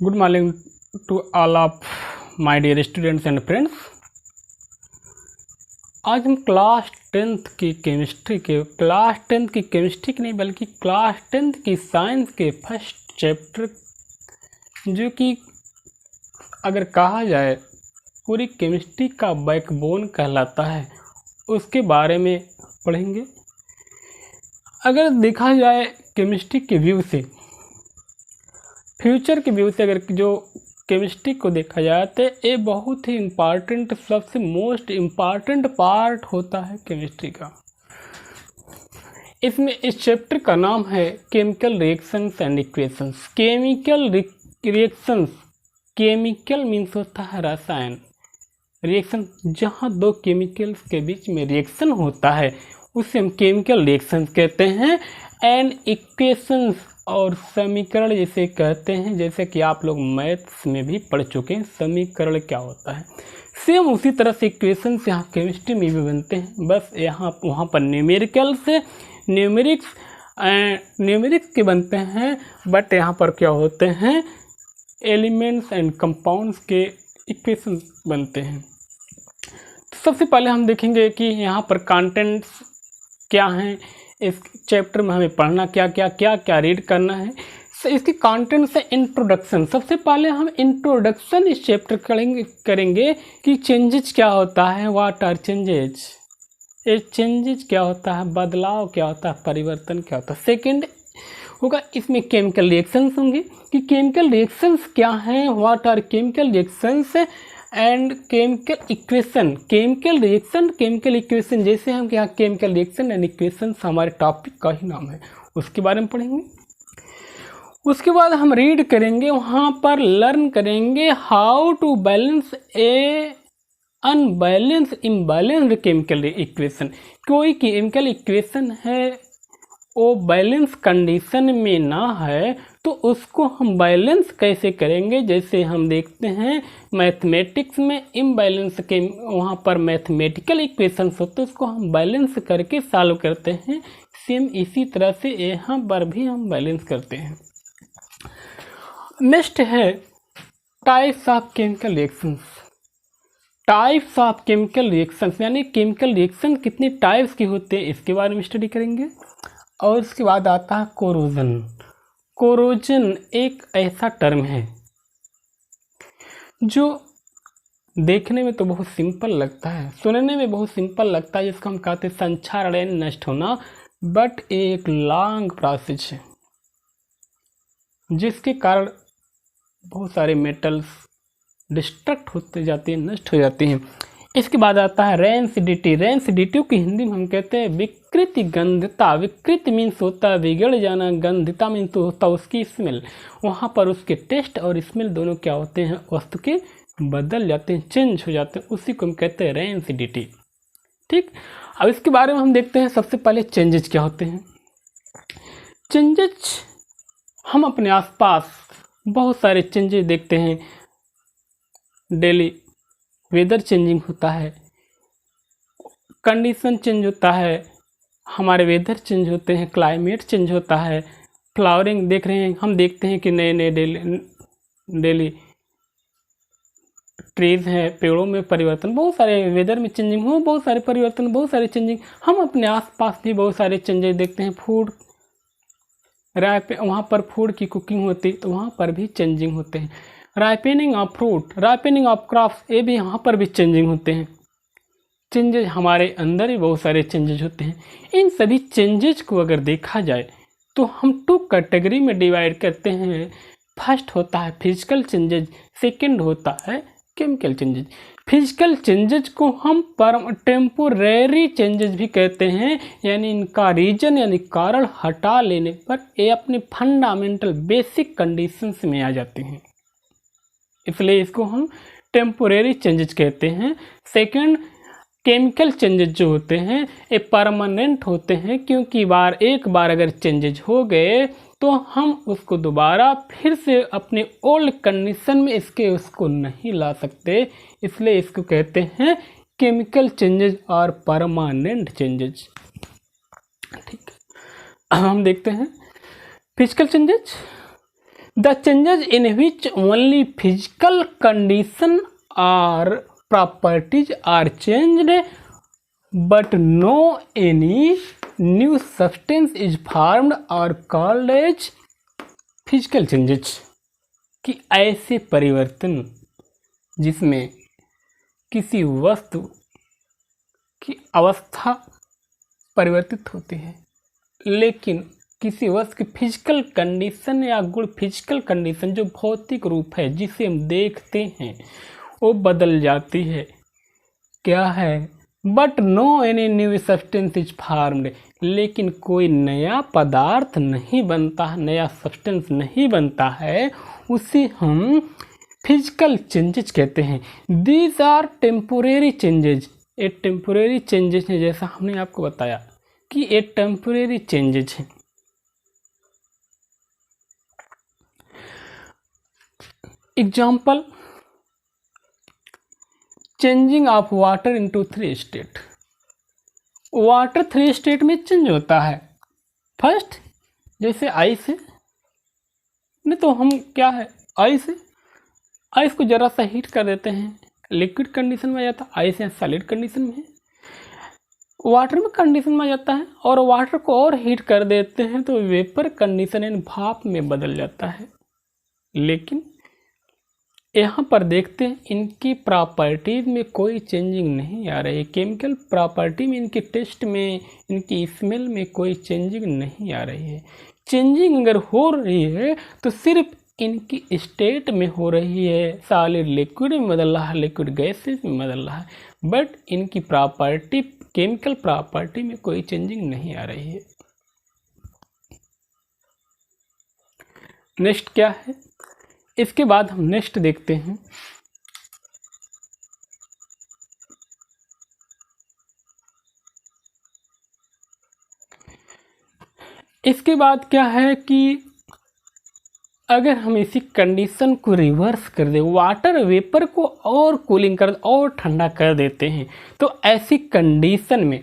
Good morning to all of my dear students and friends. आज हम class tenth की chemistry की नहीं बल्कि क्लास टेंथ की साइंस के फर्स्ट चैप्टर, जो कि अगर कहा जाए पूरी केमिस्ट्री का बैकबोन कहलाता है, उसके बारे में पढ़ेंगे। अगर देखा जाए केमिस्ट्री के व्यू से, फ्यूचर के व्यू से, अगर जो केमिस्ट्री को देखा जाए तो ये बहुत ही इम्पॉर्टेंट, सबसे मोस्ट इम्पॉर्टेंट पार्ट होता है केमिस्ट्री का। इसमें इस चैप्टर का नाम है chemical reactions and equations. Chemical reactions, chemical means होता है रसायन, रिएक्शन जहाँ दो केमिकल्स के बीच में रिएक्शन होता है उसे हम केमिकल रिएक्शंस कहते हैं। एंड इक्वेशंस और समीकरण जिसे कहते हैं, जैसे कि आप लोग मैथ्स में भी पढ़ चुके हैं समीकरण क्या होता है। सेम उसी तरह से इक्वेशंस यहाँ केमिस्ट्री में भी बनते हैं, बस यहाँ वहाँ पर न्यूमेरिक्स के बनते हैं, बट यहाँ पर क्या होते हैं, एलिमेंट्स एंड कंपाउंड्स के इक्वेशंस बनते हैं। तो सबसे पहले हम देखेंगे कि यहाँ पर कंटेंट्स क्या हैं, इस चैप्टर में हमें पढ़ना क्या रीड करना है। इसके कंटेंट से इंट्रोडक्शन, सबसे पहले हम इंट्रोडक्शन इस चैप्टर करेंगे कि चेंजेज क्या होता है, व्हाट आर चेंजेज, ये चेंजेज क्या होता है, बदलाव क्या होता है, परिवर्तन क्या होता है। सेकंड होगा इसमें केमिकल रिएक्शंस होंगे कि केमिकल रिएक्शंस क्या हैं, what are chemical reactions and chemical equation. Chemical equation, जैसे हम यहाँ केमिकल रिएक्शन एंड इक्वेशन हमारे टॉपिक का ही नाम है, उसके बारे में पढ़ेंगे। उसके बाद हम रीड करेंगे, वहाँ पर लर्न करेंगे how to balance a unbalance imbalanced chemical equation. कोई केमिकल इक्वेशन है वो बैलेंस कंडीशन में ना है तो उसको हम बैलेंस कैसे करेंगे। जैसे हम देखते हैं मैथमेटिक्स में इम्बैलेंस के वहाँ पर मैथमेटिकल इक्वेशंस होते हैं, उसको हम बैलेंस करके सॉल्व करते हैं। सेम इसी तरह से यहाँ पर भी हम बैलेंस करते हैं। नेक्स्ट है types of chemical reactions. Types of chemical reactions यानी केमिकल रिएक्शन कितने टाइप्स के होते हैं, इसके बारे में स्टडी करेंगे। और उसके बाद आता है कोरोजन। कोरोजन एक ऐसा टर्म है जो देखने में तो बहुत सिंपल लगता है, सुनने में बहुत सिंपल लगता है, जिसको हम कहते हैं संक्षारण, नष्ट होना, बट एक लॉन्ग प्रोसेस है जिसके कारण बहुत सारे मेटल्स डिस्ट्रक्ट होते जाते हैं, नष्ट हो जाते हैं। इसके बाद आता है रेंसिडिटी। रेंसिडिटी की हिंदी में हम कहते हैं विकृति गंधता। विकृति मीन्स होता है बिगड़ जाना, गंधता मीन्स तो होता है उसकी स्मेल। वहाँ पर उसके टेस्ट और स्मेल दोनों क्या होते हैं, वस्तु के बदल जाते हैं, चेंज हो जाते हैं, उसी को हम कहते हैं रेंसिडिटी। ठीक, अब इसके बारे में हम देखते हैं। सबसे पहले चेंजेज क्या होते हैं। चेंजेज हम अपने आसपास बहुत सारे चेंजेस देखते हैं। डेली वेदर चेंजिंग होता है, कंडीशन चेंज होता है, हमारे वेदर चेंज होते हैं, क्लाइमेट चेंज होता है, फ्लावरिंग देख रहे हैं, हम देखते हैं कि नए डेली ट्रीज हैं, पेड़ों में परिवर्तन, बहुत सारे वेदर में चेंजिंग हो, बहुत सारे परिवर्तन, बहुत सारे चेंजिंग। हम अपने आसपास भी बहुत सारे चेंजेस देखते हैं। फूड वहाँ पर फूड की कुकिंग होती है तो वहाँ पर भी चेंजिंग होते हैं। Ripening of fruit, ripening of crops, ये भी यहाँ पर भी चेंजिंग होते हैं। चेंजेज हमारे अंदर ही बहुत सारे चेंजेज होते हैं। इन सभी चेंजेज को अगर देखा जाए तो हम 2 कैटेगरी में डिवाइड करते हैं। फर्स्ट होता है फिजिकल चेंजेज, सेकंड होता है केमिकल चेंजेज। फिजिकल चेंजेज को हम टेम्पोरेरी चेंजेज भी कहते हैं, यानी इनका रीजन यानी कारण हटा लेने पर ये अपने फंडामेंटल बेसिक कंडीशंस में आ जाते हैं, इसलिए इसको हम टेम्पोरेरी चेंजेज कहते हैं। सेकंड, केमिकल चेंजेज जो होते हैं ये परमानेंट होते हैं, क्योंकि एक बार अगर चेंजेज हो गए तो हम उसको दोबारा फिर से अपने ओल्ड कंडीशन में उसको नहीं ला सकते, इसलिए इसको कहते हैं केमिकल चेंजेज और परमानेंट चेंजेज। ठीक, हम देखते हैं physical changes. The changes in which only physical condition और properties are changed but no any new substance is formed और कॉल्ड एज फिजिकल चेंजेस। कि ऐसे परिवर्तन जिसमें किसी वस्तु की अवस्था परिवर्तित होती है लेकिन किसी वस्तु की फिजिकल कंडीशन या गुण, फिजिकल कंडीशन जो भौतिक रूप है जिसे हम देखते हैं वो बदल जाती है। क्या है? But no any new substance is formed, लेकिन कोई नया पदार्थ नहीं बनता, नया सब्सटेंस नहीं बनता है, उसे हम फिजिकल चेंजेस कहते हैं। दीज आर टेम्पोरेरी चेंजेज, ये टेम्पोरेरी चेंजेस हैं, जैसा हमने आपको बताया कि ये टेम्पोरेरी चेंजेस हैं। Example, changing of water into 3 state. Water 3 state में चेंज होता है। फर्स्ट जैसे आइस है, नहीं तो हम क्या है, आइस को जरा सा हीट कर देते हैं, लिक्विड कंडीशन में आ जाता है। आइस या सॉलिड कंडीशन में है, वाटर में कंडीशन में आ जाता है, और वाटर को और हीट कर देते हैं तो वेपर कंडीशन यानी भाप में बदल जाता है। लेकिन यहाँ पर देखते हैं इनकी प्रॉपर्टीज में कोई चेंजिंग नहीं आ रही है। केमिकल प्रॉपर्टी में, इनके टेस्ट में, इनकी स्मेल में कोई चेंजिंग नहीं आ रही है। चेंजिंग अगर हो रही है तो सिर्फ इनकी स्टेट में हो रही है, सॉलिड लिक्विड में बदल रहा है, लिक्विड गैसेस में बदल रहा है, बट इनकी प्रॉपर्टी, केमिकल प्रॉपर्टी में कोई चेंजिंग नहीं आ रही है। नेक्स्ट क्या है, इसके बाद हम नेक्स्ट देखते हैं। इसके बाद क्या है कि अगर हम इसी कंडीशन को रिवर्स कर दें, वाटर वेपर को और कूलिंग कर और ठंडा कर देते हैं, तो ऐसी कंडीशन में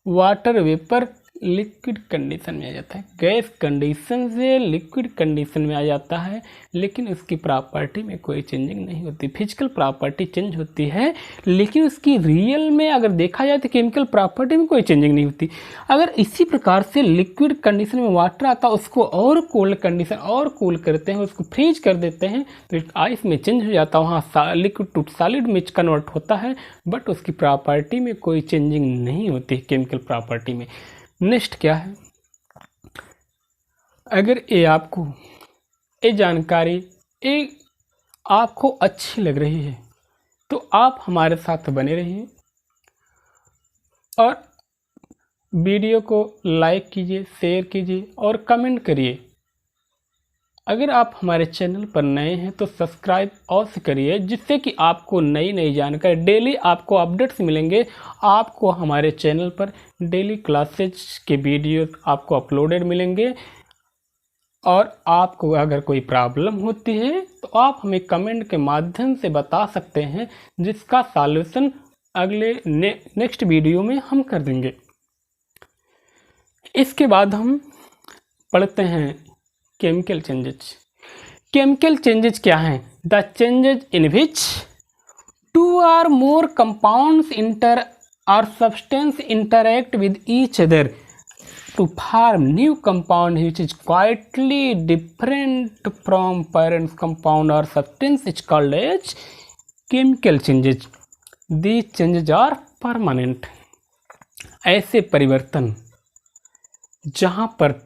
वाटर वेपर लिक्विड कंडीशन में आ जाता है, गैस कंडीशन से लिक्विड कंडीशन में आ जाता है, लेकिन उसकी प्रॉपर्टी में कोई चेंजिंग नहीं होती। फिजिकल प्रॉपर्टी चेंज होती है, लेकिन उसकी रियल में अगर देखा जाए तो केमिकल प्रॉपर्टी में कोई चेंजिंग नहीं होती। अगर इसी प्रकार से लिक्विड कंडीशन में वाटर आता है, उसको और कोल्ड कंडीशन और कूल करते हैं, उसको फ्रीज कर देते हैं, तो आइस में चेंज हो जाता है, वहाँ लिक्विड टू सॉलिड में कन्वर्ट होता है, बट उसकी प्रॉपर्टी में कोई चेंजिंग नहीं होती केमिकल प्रॉपर्टी में। नेक्स्ट क्या है, अगर ये जानकारी आपको अच्छी लग रही है तो आप हमारे साथ बने रहिए और वीडियो को लाइक कीजिए, शेयर कीजिए और कमेंट करिए। अगर आप हमारे चैनल पर नए हैं तो सब्सक्राइब अवश्य करिए, जिससे कि आपको नई नई जानकारी, डेली आपको अपडेट्स मिलेंगे। आपको हमारे चैनल पर डेली क्लासेज के वीडियो आपको अपलोडेड मिलेंगे, और आपको अगर कोई प्रॉब्लम होती है तो आप हमें कमेंट के माध्यम से बता सकते हैं, जिसका सॉल्यूशन अगले नेक्स्ट वीडियो में हम कर देंगे। इसके बाद हम पढ़ते हैं केमिकल चेंजेस। केमिकल चेंजेस क्या हैं? The changes in which 2 or more compounds or substance interact with each other to form new compound which is quietly different from parent compound or substance is called as chemical changes. These changes are permanent. ऐसे परिवर्तन जहाँ पर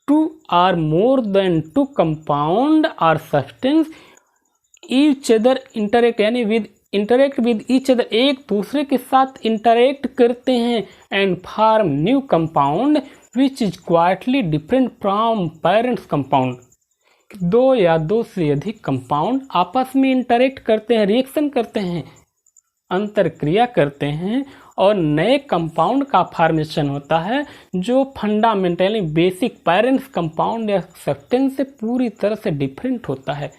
2 or more than 2 compound or substance each other interact, यानी interact with each other, एक दूसरे के साथ interact करते हैं, and form new compound which is quietly different from parent compound. 2 या 2 से अधिक कंपाउंड आपस में इंटरेक्ट करते हैं, रिएक्शन करते हैं, अंतरक्रिया करते हैं, और नए कंपाउंड का फॉर्मेशन होता है, जो फंडामेंटली बेसिक पेरेंट्स कंपाउंड या सब्सटेंस से पूरी तरह से डिफरेंट होता है।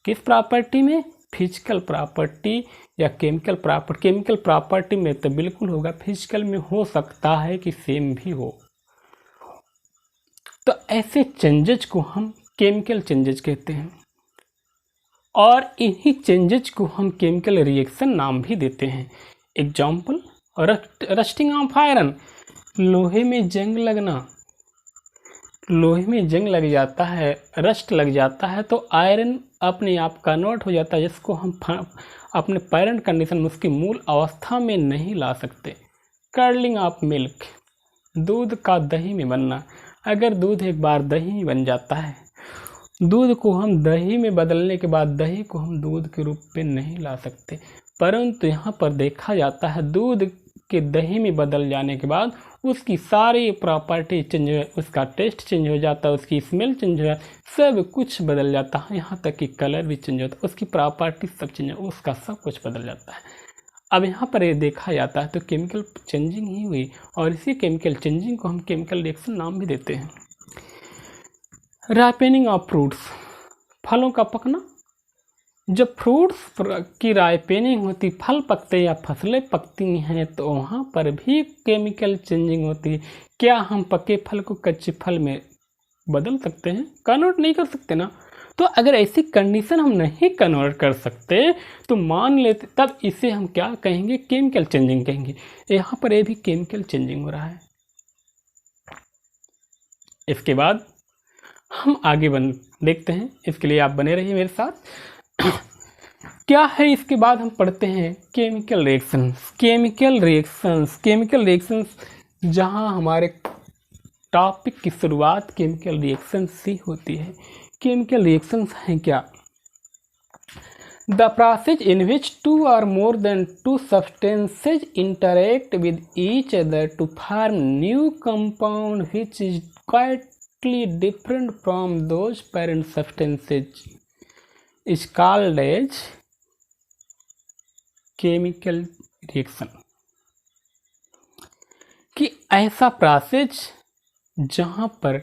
किस प्रॉपर्टी में? फिजिकल प्रॉपर्टी या केमिकल प्रॉपर्टी। केमिकल प्रॉपर्टी में तो बिल्कुल होगा, फिजिकल में हो सकता है कि सेम भी हो। तो ऐसे चेंजेस को हम केमिकल चेंजेज कहते हैं, और इन्हीं चेंजेज को हम केमिकल रिएक्शन नाम भी देते हैं। एग्जाम्पल, रस्टिंग ऑफ आयरन, लोहे में जंग लगना, लोहे में जंग लग जाता है, रस्ट लग जाता है तो आयरन अपने आप कन्वर्ट हो जाता है, जिसको हम अपने पेरेंट कंडीशन में उसकी मूल अवस्था में नहीं ला सकते। कर्लिंग ऑफ मिल्क, दूध का दही में बनना, अगर दूध एक बार दही में बन जाता है, दूध को हम दही में बदलने के बाद दही को हम दूध के रूप में नहीं ला सकते, परंतु यहाँ पर देखा जाता है दूध के दही में बदल जाने के बाद उसकी सारी प्रॉपर्टी चेंज हो, उसका टेस्ट चेंज हो जाता है, उसकी स्मेल चेंज हो जाता है, सब कुछ बदल जाता है, यहाँ तक कि कलर भी चेंज होता है, उसकी प्रॉपर्टी सब चेंज हो, उसका सब कुछ बदल जाता है। अब यहाँ पर ये देखा जाता है तो केमिकल चेंजिंग ही हुई, और इसी केमिकल चेंजिंग को हम केमिकल रिएक्शन नाम भी देते हैं। राइपेनिंग ऑफ फ्रूट्स, फलों का पकना, जब फ्रूट्स की राइपेनिंग होती, फल पकते या फसलें पकती हैं, तो वहाँ पर भी केमिकल चेंजिंग होती है। क्या हम पके फल को कच्चे फल में बदल सकते हैं? कन्वर्ट नहीं कर सकते ना। तो अगर ऐसी कंडीशन हम नहीं कन्वर्ट कर सकते तो मान लेते, तब इसे हम क्या कहेंगे? केमिकल चेंजिंग कहेंगे। यहाँ पर ये भी केमिकल चेंजिंग हो रहा है। इसके बाद हम आगे देखते हैं, इसके लिए आप बने रहिए मेरे साथ। क्या है इसके बाद हम पढ़ते हैं केमिकल रिएक्शंस। केमिकल रिएक्शंस जहां हमारे टॉपिक की शुरुआत केमिकल रिएक्शंस से होती है। केमिकल रिएक्शंस हैं क्या? The process in which two और more than two substances interact with each other to form new compound which is quitely different from those parent substances is called as chemical reaction. कि ऐसा process जहां पर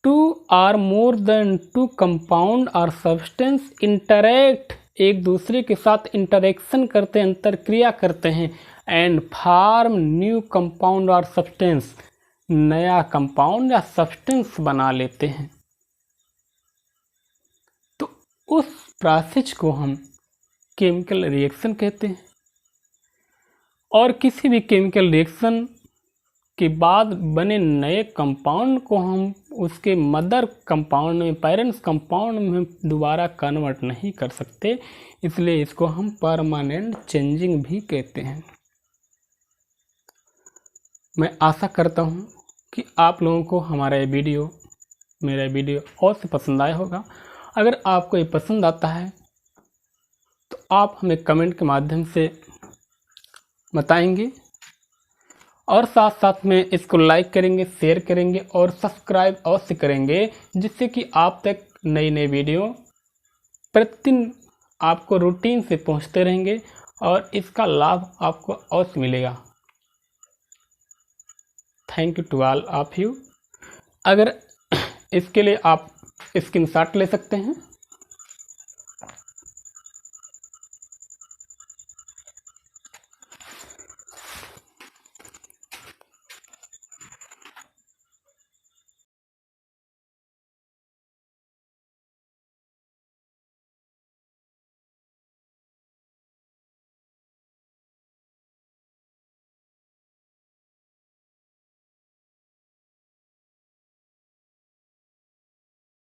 two और more than two compound और substance interact, एक दूसरे के साथ इंटरेक्शन करते हैं, अंतरक्रिया करते हैं, एंड फॉर्म न्यू कंपाउंड और सब्सटेंस, नया कंपाउंड या सब्सटेंस बना लेते हैं, उस प्रोसेस को हम केमिकल रिएक्शन कहते हैं। और किसी भी केमिकल रिएक्शन के बाद बने नए कंपाउंड को हम उसके मदर कंपाउंड में, पेरेंट्स कंपाउंड में दोबारा कन्वर्ट नहीं कर सकते, इसलिए इसको हम परमानेंट चेंजिंग भी कहते हैं। मैं आशा करता हूँ कि आप लोगों को हमारा मेरा वीडियो और से पसंद आया होगा। अगर आपको ये पसंद आता है तो आप हमें कमेंट के माध्यम से बताएंगे, और साथ साथ में इसको लाइक करेंगे, शेयर करेंगे और सब्सक्राइब अवश्य करेंगे, जिससे कि आप तक नई वीडियो प्रतिदिन आपको रूटीन से पहुंचते रहेंगे और इसका लाभ आपको अवश्य मिलेगा। Thank you to all of you. अगर इसके लिए आप स्क्रीनशॉट ले सकते हैं।